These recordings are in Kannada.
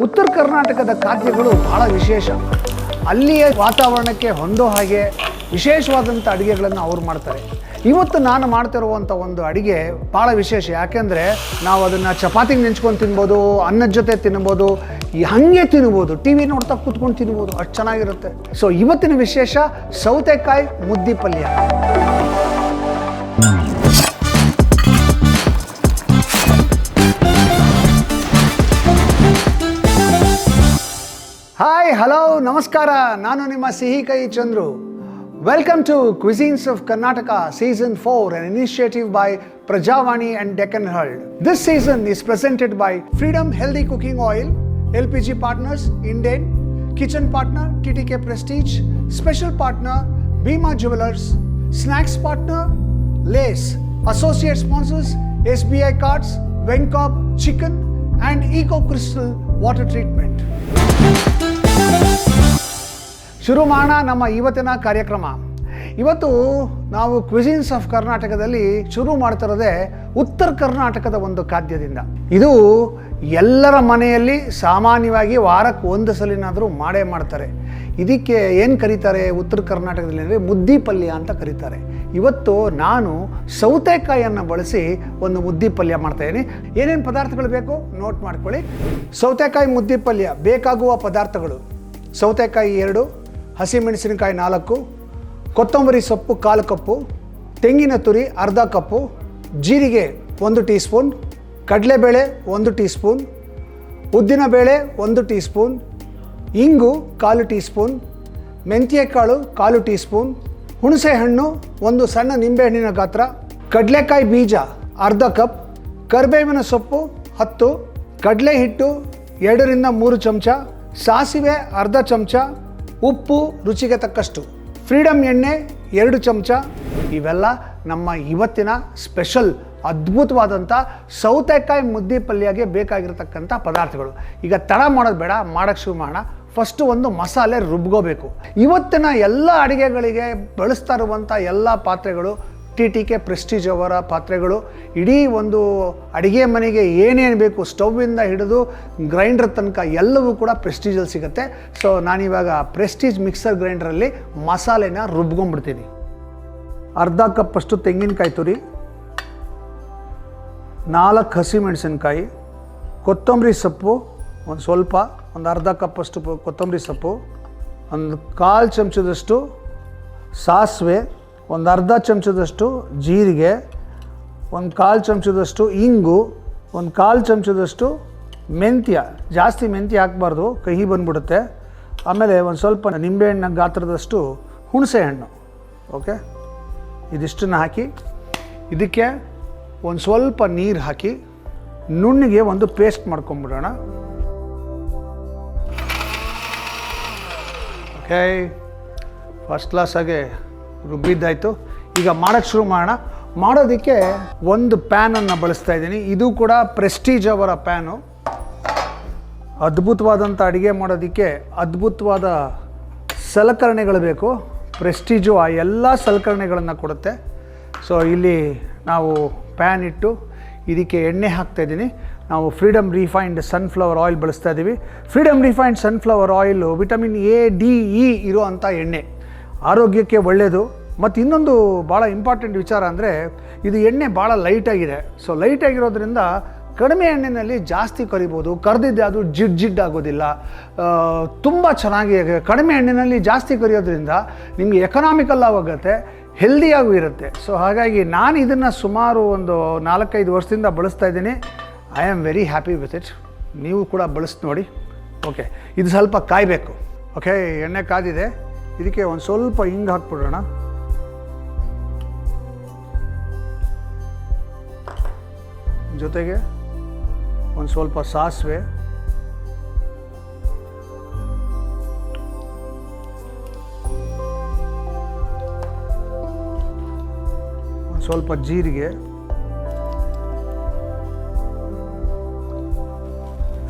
ಉತ್ತರ ಕರ್ನಾಟಕದ ಖಾದ್ಯಗಳು ಬಹಳ ವಿಶೇಷ. ಅಲ್ಲಿಯ ವಾತಾವರಣಕ್ಕೆ ಹೊಂದೋ ಹಾಗೆ ವಿಶೇಷವಾದಂಥ ಅಡುಗೆಗಳನ್ನು ಅವ್ರು ಮಾಡ್ತಾರೆ. ಇವತ್ತು ನಾನು ಮಾಡ್ತಿರುವಂಥ ಒಂದು ಅಡುಗೆ ಭಾಳ ವಿಶೇಷ. ಯಾಕೆಂದರೆ ನಾವು ಅದನ್ನು ಚಪಾತಿಗೆ ನೆಂಚ್ಕೊಂಡು ತಿನ್ಬೋದು, ಅನ್ನದ ಜೊತೆ ತಿನ್ಬೋದು, ಹಾಗೆ ತಿನ್ಬೋದು, ಟಿ ವಿ ನೋಡ್ತಾ ಕೂತ್ಕೊಂಡು ತಿನ್ಬೋದು, ಅಷ್ಟು ಚೆನ್ನಾಗಿರುತ್ತೆ. ಸೊ ಇವತ್ತಿನ ವಿಶೇಷ ಸೌತೆಕಾಯಿ ಮುದ್ದೆ ಪಲ್ಯ. ಹಾಯ್, ಹಲೋ, ನಮಸ್ಕಾರ. ನಾನು ನಿಮ್ಮ ಸಿಹಿ ಕೈ Chandru. Welcome to Cuisines of Karnataka Season 4, an initiative by Prajavani and Deccan Herald. This season is presented by Freedom Healthy Cooking Oil, LPG partners, Indian, kitchen partner, TTK Prestige, special partner, Bima Jewelers, snacks partner, Lace, associate sponsors, SBI Cards, Vencob Chicken, and Eco Crystal Water Treatment. ಶುರು ಮಾಡೋಣ ನಮ್ಮ ಇವತ್ತಿನ ಕಾರ್ಯಕ್ರಮ. ಇವತ್ತು ನಾವು ಕ್ವಿಸಿನ್ಸ್ ಆಫ್ ಕರ್ನಾಟಕದಲ್ಲಿ ಶುರು ಮಾಡ್ತಿರೋದೇ ಉತ್ತರ ಕರ್ನಾಟಕದ ಒಂದು ಖಾದ್ಯದಿಂದ. ಇದು ಎಲ್ಲರ ಮನೆಯಲ್ಲಿ ಸಾಮಾನ್ಯವಾಗಿ ವಾರಕ್ಕೆ ಒಂದು ಸಲಿನಾದರೂ ಮಾಡೇ ಮಾಡ್ತಾರೆ. ಇದಕ್ಕೆ ಏನು ಕರೀತಾರೆ ಉತ್ತರ ಕರ್ನಾಟಕದಲ್ಲಿ ಅಂದರೆ ಮುದ್ದೆ ಪಲ್ಯ ಅಂತ ಕರೀತಾರೆ. ಇವತ್ತು ನಾನು ಸೌತೆಕಾಯಿಯನ್ನು ಬಳಸಿ ಒಂದು ಮುದ್ದೆ ಪಲ್ಯ ಮಾಡ್ತಾಯಿದ್ದೀನಿ. ಏನೇನು ಪದಾರ್ಥಗಳು ಬೇಕು ನೋಟ್ ಮಾಡ್ಕೊಳ್ಳಿ. ಸೌತೆಕಾಯಿ ಮುದ್ದೆ ಪಲ್ಯ ಬೇಕಾಗುವ ಪದಾರ್ಥಗಳು: ಸೌತೆಕಾಯಿ 2, ಹಸಿಮೆಣಸಿನಕಾಯಿ 4, ಕೊತ್ತಂಬರಿ ಸೊಪ್ಪು 1/4 ಕಪ್ಪು, ತೆಂಗಿನ ತುರಿ ಅರ್ಧ ಕಪ್ಪು, ಜೀರಿಗೆ 1 ಟೀ ಸ್ಪೂನ್, ಕಡಲೆಬೇಳೆ 1 ಟೀ ಸ್ಪೂನ್, ಉದ್ದಿನಬೇಳೆ 1 ಟೀ ಸ್ಪೂನ್, ಇಂಗು 1/4 ಟೀ ಸ್ಪೂನ್, ಮೆಂತ್ಯಕಾಳು 1/4 ಟೀ ಸ್ಪೂನ್, ಹುಣಸೆಹಣ್ಣು 1 ಸಣ್ಣ ನಿಂಬೆಹಣ್ಣಿನ ಗಾತ್ರ, ಕಡಲೆಕಾಯಿ ಬೀಜ ಅರ್ಧ ಕಪ್, ಕರಿಬೇವಿನ ಸೊಪ್ಪು 10, ಕಡಲೆ ಹಿಟ್ಟು 2 ರಿಂದ 3 ಚಮಚ, ಸಾಸಿವೆ ಅರ್ಧ ಚಮಚ, ಉಪ್ಪು ರುಚಿಗೆ ತಕ್ಕಷ್ಟು, ಫ್ರೀಡಮ್ ಎಣ್ಣೆ 2 ಚಮಚ. ಇವೆಲ್ಲ ನಮ್ಮ ಇವತ್ತಿನ ಸ್ಪೆಷಲ್ ಅದ್ಭುತವಾದಂಥ ಸೌತೆಕಾಯಿ ಮುದ್ದೆ ಪಲ್ಯಗೆ ಬೇಕಾಗಿರತಕ್ಕಂಥ ಪದಾರ್ಥಗಳು. ಈಗ ತಡ ಮಾಡೋದು ಬೇಡ, ಮಾಡೋಕ್ಕೆ ಶುರು ಮಾಡೋಣ. ಫಸ್ಟು ಒಂದು ಮಸಾಲೆ ರುಬ್ಕೋಬೇಕು. ಇವತ್ತಿನ ಎಲ್ಲ ಅಡುಗೆಗಳಿಗೆ ಬಳಸ್ತಾ ಇರುವಂಥ ಎಲ್ಲ ಪಾತ್ರೆಗಳು TTK ಪ್ರೆಸ್ಟೀಜ್ ಅವರ ಪಾತ್ರೆಗಳು. ಇಡೀ ಒಂದು ಅಡುಗೆ ಮನೆಗೆ ಏನೇನು ಬೇಕು, ಸ್ಟವ್ವಿಂದ ಹಿಡಿದು ಗ್ರೈಂಡರ್ ತನಕ ಎಲ್ಲವೂ ಕೂಡ ಪ್ರೆಸ್ಟೀಜಲ್ಲಿ ಸಿಗುತ್ತೆ. ಸೊ ನಾನಿವಾಗ ಪ್ರೆಸ್ಟೀಜ್ ಮಿಕ್ಸರ್ ಗ್ರೈಂಡ್ರಲ್ಲಿ ಮಸಾಲೆನ ರುಬ್ಕೊಂಡ್ಬಿಡ್ತೀನಿ. ಅರ್ಧ ಕಪ್ಪಷ್ಟು ತೆಂಗಿನಕಾಯಿ ತುರಿ, 4 ಹಸಿಮೆಣಸಿನ್ಕಾಯಿ, ಕೊತ್ತಂಬರಿ ಸೊಪ್ಪು ಒಂದು ಸ್ವಲ್ಪ, ಒಂದು ಅರ್ಧ ಕಪ್ಪಷ್ಟು ಕೊತ್ತಂಬರಿ ಸೊಪ್ಪು, ಒಂದು 1/4 ಚಮಚದಷ್ಟು ಸಾಸಿವೆ, ಒಂದು ಅರ್ಧ ಚಮಚದಷ್ಟು ಜೀರಿಗೆ, ಒಂದು 1/4 ಚಮಚದಷ್ಟು ಇಂಗು, ಒಂದು 1/4 ಚಮಚದಷ್ಟು ಮೆಂತ್ಯ. ಜಾಸ್ತಿ ಮೆಂತ್ಯ ಹಾಕಬಾರ್ದು, ಕಹಿ ಬಂದ್ಬಿಡುತ್ತೆ. ಆಮೇಲೆ ಒಂದು ಸ್ವಲ್ಪ ನಿಂಬೆಹಣ್ಣ ಗಾತ್ರದಷ್ಟು ಹುಣಸೆ ಹಣ್ಣು. ಓಕೆ, ಇದಿಷ್ಟನ್ನು ಹಾಕಿ ಇದಕ್ಕೆ ಒಂದು ಸ್ವಲ್ಪ ನೀರು ಹಾಕಿ ನುಣ್ಣಿಗೆ ಒಂದು ಪೇಸ್ಟ್ ಮಾಡ್ಕೊಂಬಿಡೋಣ. ಓಕೆ, ಫಸ್ಟ್ ಕ್ಲಾಸಾಗೆ ರುಬ್ಬಿದ್ದಾಯಿತು. ಈಗ ಮಾಡೋಕ್ಕೆ ಶುರು ಮಾಡೋಣ. ಮಾಡೋದಕ್ಕೆ ಒಂದು ಪ್ಯಾನನ್ನು ಬಳಸ್ತಾ ಇದ್ದೀನಿ. ಇದು ಕೂಡ ಪ್ರೆಸ್ಟೀಜ್ ಅವರ ಪ್ಯಾನು. ಅದ್ಭುತವಾದಂಥ ಅಡುಗೆ ಮಾಡೋದಕ್ಕೆ ಅದ್ಭುತವಾದ ಸಲಕರಣೆಗಳು ಬೇಕು. ಪ್ರೆಸ್ಟೀಜು ಆ ಎಲ್ಲ ಸಲಕರಣೆಗಳನ್ನು ಕೊಡುತ್ತೆ. ಸೊ ಇಲ್ಲಿ ನಾವು ಪ್ಯಾನ್ ಇಟ್ಟು ಇದಕ್ಕೆ ಎಣ್ಣೆ ಹಾಕ್ತಾಯಿದ್ದೀನಿ. ನಾವು ಫ್ರೀಡಮ್ ರಿಫೈನ್ಡ್ ಸನ್ಫ್ಲವರ್ ಆಯಿಲ್ ಬಳಸ್ತಾ ಇದ್ದೀವಿ. Freedom refined sunflower oil vitamin A, D, E ಇರುವಂಥ ಎಣ್ಣೆ, ಆರೋಗ್ಯಕ್ಕೆ ಒಳ್ಳೆಯದು. ಮತ್ತು ಇನ್ನೊಂದು ಭಾಳ ಇಂಪಾರ್ಟೆಂಟ್ ವಿಚಾರ ಅಂದರೆ ಇದು ಎಣ್ಣೆ ಭಾಳ ಲೈಟಾಗಿದೆ. ಸೊ ಲೈಟಾಗಿರೋದ್ರಿಂದ ಕಡಿಮೆ ಎಣ್ಣೆಯಲ್ಲಿ ಜಾಸ್ತಿ ಕರಿಬೋದು. ಕರೆದಿದ್ದೆ ಅದು ಜಿಡ್ ಆಗೋದಿಲ್ಲ. ತುಂಬ ಚೆನ್ನಾಗಿ ಕಡಿಮೆ ಎಣ್ಣೆಯಲ್ಲಿ ಜಾಸ್ತಿ ಕರಿಯೋದ್ರಿಂದ ನಿಮಗೆ ಎಕನಾಮಿಕಲ್ ಆಗುತ್ತೆ, ಹೆಲ್ದಿಯಾಗೂ ಇರುತ್ತೆ. ಸೊ ಹಾಗಾಗಿ ನಾನು ಇದನ್ನು ಸುಮಾರು ಒಂದು 4-5 ವರ್ಷದಿಂದ ಬಳಸ್ತಾ ಇದ್ದೀನಿ. I am very happy with it. ನೀವು ಕೂಡ ಬಳಸಿ ನೋಡಿ. ಓಕೆ, ಇದು ಸ್ವಲ್ಪ ಕಾಯಬೇಕು. ಓಕೆ, ಎಣ್ಣೆ ಕಾದಿದೆ. ಇದಕ್ಕೆ ಒಂದು ಸ್ವಲ್ಪ ಹಿಂಗೆ ಹಾಕ್ಬಿಡೋಣ. ಜೊತೆಗೆ ಒಂದು ಸ್ವಲ್ಪ ಸಾಸಿವೆ, ಒಂದು ಸ್ವಲ್ಪ ಜೀರಿಗೆ,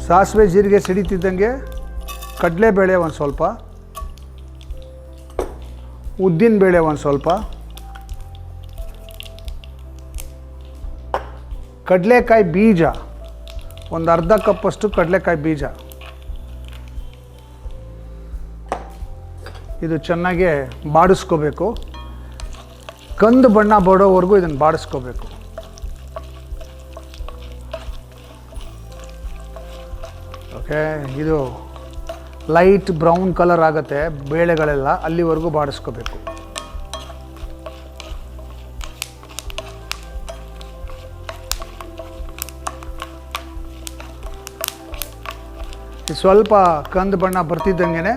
ಸಾಸಿವೆ ಜೀರಿಗೆ ಸಿಡಿತಿದ್ದಂಗೆ ಕಡಲೆಬೇಳೆ ಒಂದು ಸ್ವಲ್ಪ, ಉದ್ದಿನಬೇಳೆ ಒಂದು ಸ್ವಲ್ಪ, ಕಡಲೆಕಾಯಿ ಬೀಜ ಒಂದು ಅರ್ಧ ಕಪ್ಪಷ್ಟು ಕಡಲೆಕಾಯಿ ಬೀಜ, ಇದು ಚೆನ್ನಾಗಿ ಬಾಡಿಸ್ಕೋಬೇಕು. ಕಂದು ಬಣ್ಣ ಬರೋವರೆಗೂ ಇದನ್ನು ಬಾಡಿಸ್ಕೋಬೇಕು. ಓಕೆ, ಇದು ಲೈಟ್ ಬ್ರೌನ್ ಕಲರ್ ಆಗುತ್ತೆ ಬೇಳೆಗಳೆಲ್ಲ, ಅಲ್ಲಿವರೆಗೂ ಬಾಡಿಸ್ಕೋಬೇಕು. ಸ್ವಲ್ಪ ಕಂದು ಬಣ್ಣ ಬರ್ತಿದ್ದಂಗೆ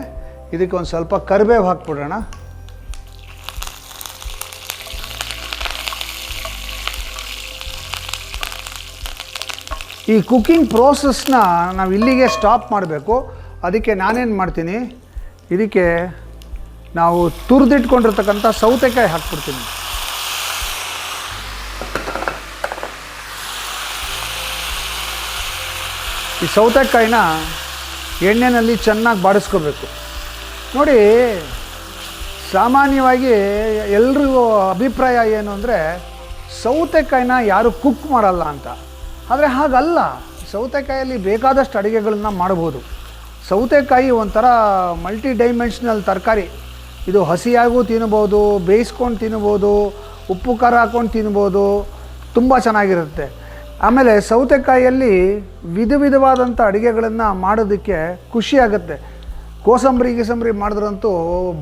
ಇದಕ್ಕೆ ಒಂದು ಸ್ವಲ್ಪ ಕರಿಬೇವು ಹಾಕ್ಬಿಡೋಣ. ಈ ಕುಕ್ಕಿಂಗ್ ಪ್ರೋಸೆಸ್ನ ನಾವು ಇಲ್ಲಿಗೆ ಸ್ಟಾಪ್ ಮಾಡಬೇಕು. ಅದಕ್ಕೆ ನಾನೇನು ಮಾಡ್ತೀನಿ, ಇದಕ್ಕೆ ನಾವು ತುರಿದಿಟ್ಕೊಂಡಿರ್ತಕ್ಕಂಥ ಸೌತೆಕಾಯಿ ಹಾಕ್ಬಿಡ್ತೀನಿ. ಈ ಸೌತೆಕಾಯಿನ ಎಣ್ಣೆಯಲ್ಲಿ ಚೆನ್ನಾಗಿ ಬಾಡಿಸ್ಕೋಬೇಕು. ನೋಡಿ, ಸಾಮಾನ್ಯವಾಗಿ ಎಲ್ರಿಗೂ ಅಭಿಪ್ರಾಯ ಏನು ಅಂದರೆ ಸೌತೆಕಾಯಿನ ಯಾರು ಕುಕ್ ಮಾಡಲ್ಲ ಅಂತ. ಆದರೆ ಹಾಗಲ್ಲ, ಸೌತೆಕಾಯಲ್ಲಿ ಬೇಕಾದಷ್ಟು ಅಡುಗೆಗಳನ್ನ ಮಾಡ್ಬೋದು. ಸೌತೆಕಾಯಿ ಒಂಥರ ಮಲ್ಟಿ ಡೈಮೆನ್ಷನಲ್ ತರಕಾರಿ. ಇದು ಹಸಿಯಾಗೂ ತಿನ್ಬೋದು, ಬೇಯಿಸ್ಕೊಂಡು ತಿನ್ಬೋದು, ಉಪ್ಪು ಖಾರ ಹಾಕ್ಕೊಂಡು ತಿನ್ಬೋದು, ತುಂಬ ಚೆನ್ನಾಗಿರುತ್ತೆ. ಆಮೇಲೆ ಸೌತೆಕಾಯಿಯಲ್ಲಿ ವಿಧವಾದಂಥ ಅಡುಗೆಗಳನ್ನು ಮಾಡೋದಕ್ಕೆ ಖುಷಿಯಾಗುತ್ತೆ. ಕೋಸಂಬರಿ ಮಾಡಿದ್ರಂತೂ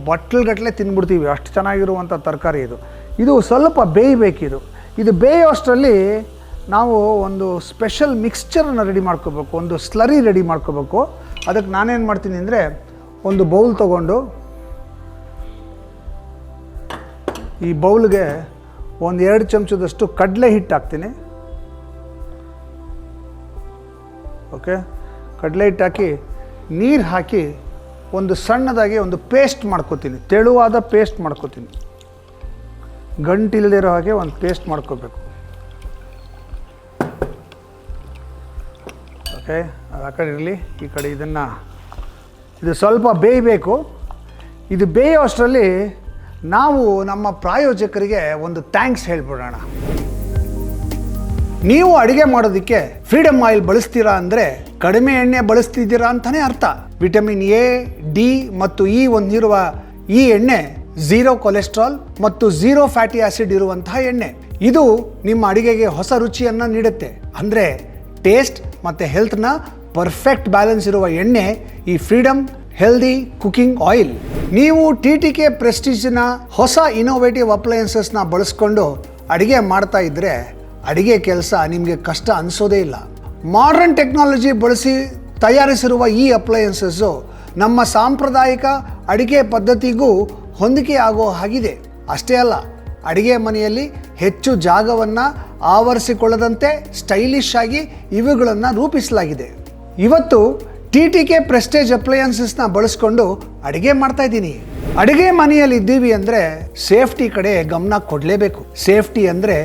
ಬಟ್ಲುಗಟ್ಟಲೆ ತಿಂದ್ಬಿಡ್ತೀವಿ, ಅಷ್ಟು ಚೆನ್ನಾಗಿರುವಂಥ ತರಕಾರಿ ಇದು. ಇದು ಸ್ವಲ್ಪ ಬೇಯಬೇಕಿದು. ಇದು ಬೇಯೋಷ್ಟರಲ್ಲಿ ನಾವು ಒಂದು ಸ್ಪೆಷಲ್ ಮಿಕ್ಸ್ಚರನ್ನು ರೆಡಿ ಮಾಡ್ಕೋಬೇಕು, ಒಂದು ಸ್ಲರಿ ರೆಡಿ ಮಾಡ್ಕೋಬೇಕು. ಅದಕ್ಕೆ ನಾನೇನು ಮಾಡ್ತೀನಿ ಅಂದರೆ, ಒಂದು ಬೌಲ್ ತೊಗೊಂಡು ಈ ಬೌಲ್ಗೆ ಒಂದು 2 ಚಮಚದಷ್ಟು ಕಡಲೆ ಹಿಟ್ಟು ಹಾಕ್ತೀನಿ. ಓಕೆ, ಕಡಲೆ ಹಿಟ್ಟು ಹಾಕಿ ನೀರು ಹಾಕಿ ಒಂದು ಸಣ್ಣದಾಗಿ ಒಂದು ಪೇಸ್ಟ್ ಮಾಡ್ಕೋತೀನಿ, ತೆಳುವಾದ ಪೇಸ್ಟ್ ಮಾಡ್ಕೋತೀನಿ. ಗಂಟಿಲ್ಲದಿರೋ ಹಾಗೆ ಒಂದು ಪೇಸ್ಟ್ ಮಾಡ್ಕೋಬೇಕು. ಓಕೆ, ಅದು ಆ ಕಡೆ ಇರಲಿ, ಈ ಕಡೆ ಇದು ಸ್ವಲ್ಪ ಬೇಯಬೇಕು. ಇದು ಬೇಯೋ ಅಷ್ಟರಲ್ಲಿ ನಾವು ನಮ್ಮ ಪ್ರಾಯೋಜಕರಿಗೆ ಒಂದು ಥ್ಯಾಂಕ್ಸ್ ಹೇಳ್ಬಿಡೋಣ. ನೀವು ಅಡುಗೆ ಮಾಡೋದಕ್ಕೆ ಫ್ರೀಡಮ್ ಆಯಿಲ್ ಬಳಸ್ತೀರಾ ಅಂದರೆ ಕಡಿಮೆ ಎಣ್ಣೆ ಬಳಸ್ತಿದ್ದೀರಾ ಅಂತಲೇ ಅರ್ಥ. ವಿಟಮಿನ್ ಎ, ಡಿ ಮತ್ತು ಇ ಹೊಂದಿರುವ ಈ ಎಣ್ಣೆ 0 ಕೊಲೆಸ್ಟ್ರಾಲ್ ಮತ್ತು 0 ಫ್ಯಾಟಿ ಆಸಿಡ್ ಇರುವಂತಹ ಎಣ್ಣೆ. ಇದು ನಿಮ್ಮ ಅಡುಗೆಗೆ ಹೊಸ ರುಚಿಯನ್ನು ನೀಡುತ್ತೆ. ಅಂದರೆ ಟೇಸ್ಟ್ ಮತ್ತು ಹೆಲ್ತ್ನ ಪರ್ಫೆಕ್ಟ್ ಬ್ಯಾಲೆನ್ಸ್ ಇರುವ ಎಣ್ಣೆ ಈ ಫ್ರೀಡಮ್ ಹೆಲ್ದಿ ಕುಕಿಂಗ್ ಆಯಿಲ್. ನೀವು TTK ಪ್ರೆಸ್ಟೀಜ್ನ ಹೊಸ ಇನೋವೇಟಿವ್ ಅಪ್ಲಯನ್ಸಸ್ನ ಬಳಸ್ಕೊಂಡು ಅಡುಗೆ ಮಾಡ್ತಾ ಇದ್ದರೆ ಅಡುಗೆ ಕೆಲಸ ನಿಮಗೆ ಕಷ್ಟ ಅನಿಸೋದೇ ಇಲ್ಲ. ಮಾಡರ್ನ್ ಟೆಕ್ನಾಲಜಿ ಬಳಸಿ ತಯಾರಿಸಿರುವ ಈ ಅಪ್ಲಯನ್ಸಸ್ಸು ನಮ್ಮ ಸಾಂಪ್ರದಾಯಿಕ ಅಡುಗೆ ಪದ್ಧತಿಗೂ ಹೊಂದಿಕೆ ಆಗೋ ಹಾಗಿದೆ. ಅಷ್ಟೇ ಅಲ್ಲ, ಅಡುಗೆ ಮನೆಯಲ್ಲಿ ಹೆಚ್ಚು ಜಾಗವನ್ನು ಆವರಿಸಿಕೊಳ್ಳದಂತೆ ಸ್ಟೈಲಿಶ್ ಆಗಿ ಇವುಗಳನ್ನು ರೂಪಿಸಲಾಗಿದೆ. ಇವತ್ತು TTK ಪ್ರೆಸ್ಟೇಜ್ ಅಪ್ಲಯನ್ಸಸ್ನ ಬಳಸ್ಕೊಂಡು ಅಡುಗೆ ಮಾಡ್ತಾ ಇದ್ದೀನಿ. ಅಡುಗೆ ಮನೆಯಲ್ಲಿ ಇದ್ದೀವಿ ಅಂದರೆ ಸೇಫ್ಟಿ ಕಡೆ ಗಮನ ಕೊಡಲೇಬೇಕು. ಸೇಫ್ಟಿ ಅಂದರೆ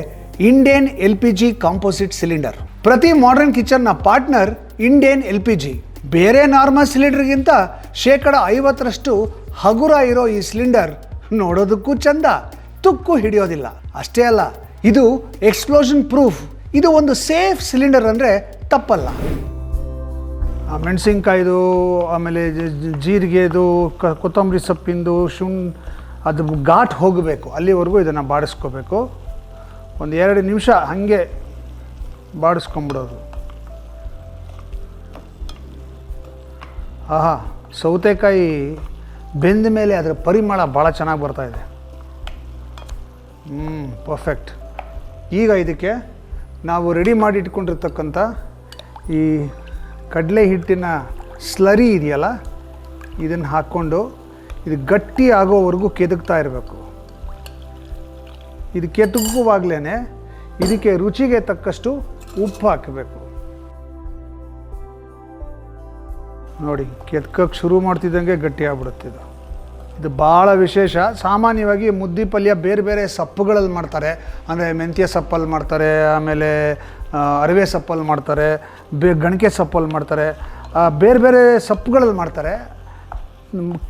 ಇಂಡಿಯನ್ LPG ಕಾಂಪೋಸಿಟ್ ಸಿಲಿಂಡರ್. ಪ್ರತಿ ಮಾಡರ್ನ್ ಕಿಚನ್ನ ಪಾರ್ಟ್ನರ್ ಇಂಡಿಯನ್ LPG. ಬೇರೆ ನಾರ್ಮಲ್ ಸಿಲಿಂಡರ್ಗಿಂತ 50% ಹಗುರ ಇರೋ ಈ ಸಿಲಿಂಡರ್ ನೋಡೋದಕ್ಕೂ ಚಂದ, ತುಕ್ಕು ಹಿಡಿಯೋದಿಲ್ಲ. ಅಷ್ಟೇ ಅಲ್ಲ, ಇದು ಎಕ್ಸ್ಪ್ಲೋಷನ್ ಪ್ರೂಫ್. ಇದು ಒಂದು ಸೇಫ್ ಸಿಲಿಂಡರ್ ಅಂದರೆ ತಪ್ಪಲ್ಲ. ಮೆಣಸಿನ್ಕಾಯ್ದು, ಆಮೇಲೆ ಜೀರಿಗೆದು, ಕೊತ್ತಂಬರಿ ಸೊಪ್ಪಿಂದು, ಅದು ಘಾಟ್ ಹೋಗಬೇಕು, ಅಲ್ಲಿವರೆಗೂ ಇದನ್ನು ಬಾಡಿಸ್ಕೋಬೇಕು. ಒಂದು 2 ನಿಮಿಷ ಹಾಗೆ ಬಾಡಿಸ್ಕೊಂಬಿಡೋದು. ಆಹಾ, ಸೌತೆಕಾಯಿ ಬೆಂದ ಮೇಲೆ ಅದರ ಪರಿಮಳ ಭಾಳ ಚೆನ್ನಾಗಿ ಬರ್ತಾಯಿದೆ. ಪರ್ಫೆಕ್ಟ್. ಈಗ ಇದಕ್ಕೆ ನಾವು ರೆಡಿ ಮಾಡಿ ಇಟ್ಕೊಂಡಿರ್ತಕ್ಕಂಥ ಈ ಕಡಲೆ ಹಿಟ್ಟಿನ ಸ್ಲರಿ ಇದೆಯಲ್ಲ, ಇದನ್ನು ಹಾಕ್ಕೊಂಡು ಇದು ಗಟ್ಟಿ ಆಗೋವರೆಗೂ ಕೆದಕ್ತಾ ಇರಬೇಕು. ಇದು ಕೆದಕುವಾಗಲೇ ಇದಕ್ಕೆ ರುಚಿಗೆ ತಕ್ಕಷ್ಟು ಉಪ್ಪು ಹಾಕಬೇಕು. ನೋಡಿ, ಕೆದಕಕ್ಕೆ ಶುರು ಮಾಡ್ತಿದ್ದಂಗೆ ಗಟ್ಟಿ ಆಗ್ಬಿಡುತ್ತೆ. ಇದು ಭಾಳ ವಿಶೇಷ. ಸಾಮಾನ್ಯವಾಗಿ ಮುದ್ದೆ ಪಲ್ಯ ಬೇರೆ ಬೇರೆ ಸೊಪ್ಪುಗಳಲ್ಲಿ ಮಾಡ್ತಾರೆ. ಅಂದರೆ ಮೆಂತ್ಯ ಸೊಪ್ಪಲ್ಲಿ ಮಾಡ್ತಾರೆ, ಆಮೇಲೆ ಅರಿವೆ ಸೊಪ್ಪಲ್ಲಿ ಮಾಡ್ತಾರೆ, ಗಣಕೆ ಸೊಪ್ಪಲ್ಲಿ ಮಾಡ್ತಾರೆ, ಬೇರೆ ಬೇರೆ ಸೊಪ್ಪುಗಳಲ್ಲಿ ಮಾಡ್ತಾರೆ.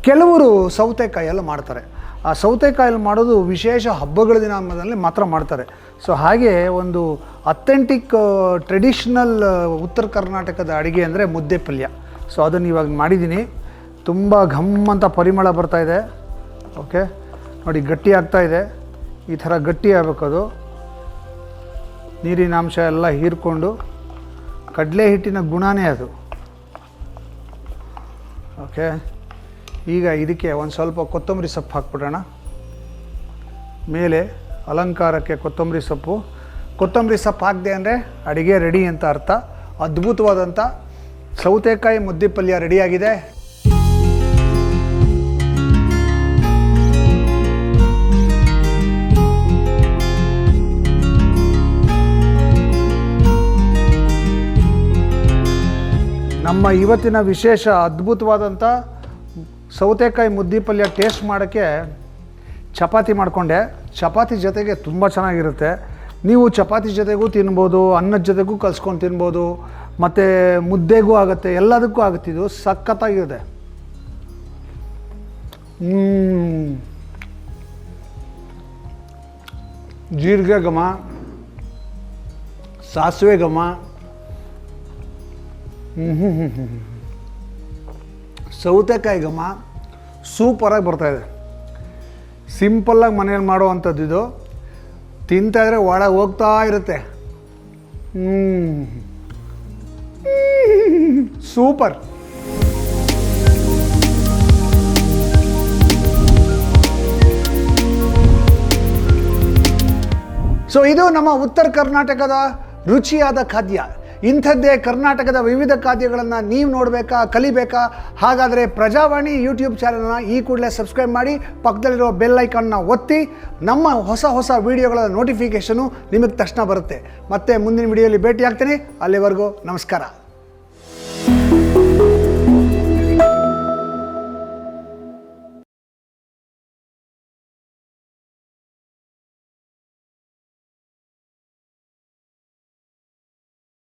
ಕೆಲವರು ಸೌತೆಕಾಯಲ್ಲಿ ಮಾಡ್ತಾರೆ. ಆ ಸೌತೆಕಾಯಲ್ಲಿ ಮಾಡೋದು ವಿಶೇಷ ಹಬ್ಬಗಳ ದಿನದಲ್ಲಿ ಮಾತ್ರ ಮಾಡ್ತಾರೆ. ಸೊ ಹಾಗೆ ಒಂದು ಅಥೆಂಟಿಕ್ ಟ್ರೆಡಿಷ್ನಲ್ ಉತ್ತರ ಕರ್ನಾಟಕದ ಅಡುಗೆ ಅಂದರೆ ಮುದ್ದೆ ಪಲ್ಯ. ಸೊ ಅದನ್ನು ಇವಾಗ ಮಾಡಿದ್ದೀನಿ. ತುಂಬ ಘಮ್ ಅಂತ ಪರಿಮಳ ಬರ್ತಾಯಿದೆ. ಓಕೆ ನೋಡಿ, ಗಟ್ಟಿ ಆಗ್ತಾ ಇದೆ. ಈ ಥರ ಗಟ್ಟಿ ಆಗಬೇಕದು. ನೀರಿನಾಂಶ ಎಲ್ಲ ಹೀರ್ಕೊಂಡು, ಕಡಲೆ ಹಿಟ್ಟಿನ ಗುಣನೇ ಅದು. ಓಕೆ, ಈಗ ಇದಕ್ಕೆ ಒಂದು ಸ್ವಲ್ಪ ಕೊತ್ತಂಬರಿ ಸೊಪ್ಪು ಹಾಕ್ಬಿಡೋಣ. ಮೇಲೆ ಅಲಂಕಾರಕ್ಕೆ ಕೊತ್ತಂಬರಿ ಸೊಪ್ಪು. ಕೊತ್ತಂಬರಿ ಸೊಪ್ಪು ಹಾಕಿದೆ ಅಂದರೆ ಅಡುಗೆ ರೆಡಿ ಅಂತ ಅರ್ಥ. ಅದ್ಭುತವಾದಂಥ ಸೌತೆಕಾಯಿ ಮುದ್ದೆ ಪಲ್ಯ ರೆಡಿಯಾಗಿದೆ. ನಮ್ಮ ಇವತ್ತಿನ ವಿಶೇಷ ಅದ್ಭುತವಾದಂಥ ಸೌತೆಕಾಯಿ ಮುದ್ದೆ ಪಲ್ಯ ಟೇಸ್ಟ್ ಮಾಡೋಕ್ಕೆ ಚಪಾತಿ ಮಾಡಿಕೊಂಡೆ. ಚಪಾತಿ ಜೊತೆಗೆ ತುಂಬ ಚೆನ್ನಾಗಿರುತ್ತೆ. ನೀವು ಚಪಾತಿ ಜೊತೆಗೂ ತಿನ್ಬೋದು, ಅನ್ನದ ಜೊತೆಗೂ ಕಲ್ಸ್ಕೊಂಡು ತಿನ್ಬೋದು, ಮತ್ತು ಮುದ್ದೆಗೂ ಆಗುತ್ತೆ, ಎಲ್ಲದಕ್ಕೂ ಆಗುತ್ತೆ. ಇದು ಸಖತ್ತಾಗಿದೆ. ಜೀರಿಗೆ ಘಮ, ಸಾಸಿವೆ ಘಮ, ಸೌತೆಕಾಯಿ ಘಮ ಸೂಪರಾಗಿ ಬರ್ತಾಯಿದೆ. ಸಿಂಪಲ್ಲಾಗಿ ಮನೇಲಿ ಮಾಡುವಂಥದ್ದು ಇದು. ತಿಂತಾಯಿದ್ರೆ ಒಳಗೆ ಹೋಗ್ತಾ ಇರುತ್ತೆ. ಸೂಪರ್. ಸೊ ಇದು ನಮ್ಮ ಉತ್ತರ ಕರ್ನಾಟಕದ ರುಚಿಯಾದ ಖಾದ್ಯ. ಇಂಥದ್ದೇ ಕರ್ನಾಟಕದ ವಿವಿಧ ಖಾದ್ಯಗಳನ್ನು ನೀವು ನೋಡಬೇಕಾ, ಕಲಿಬೇಕಾ? ಹಾಗಾದರೆ ಪ್ರಜಾವಾಣಿ ಯೂಟ್ಯೂಬ್ ಚಾನಲ್ನ ಈ ಕೂಡಲೇ ಸಬ್ಸ್ಕ್ರೈಬ್ ಮಾಡಿ, ಪಕ್ಕದಲ್ಲಿರೋ ಬೆಲ್ ಐಕಾನ್ನ ಒತ್ತಿ. ನಮ್ಮ ಹೊಸ ವೀಡಿಯೋಗಳ ನೋಟಿಫಿಕೇಷನು ನಿಮಗೆ ತಕ್ಷಣ ಬರುತ್ತೆ. ಮತ್ತೆ ಮುಂದಿನ ವಿಡಿಯೋಲಿ ಭೇಟಿ ಆಗ್ತೀನಿ. ಅಲ್ಲಿವರೆಗೂ ನಮಸ್ಕಾರ.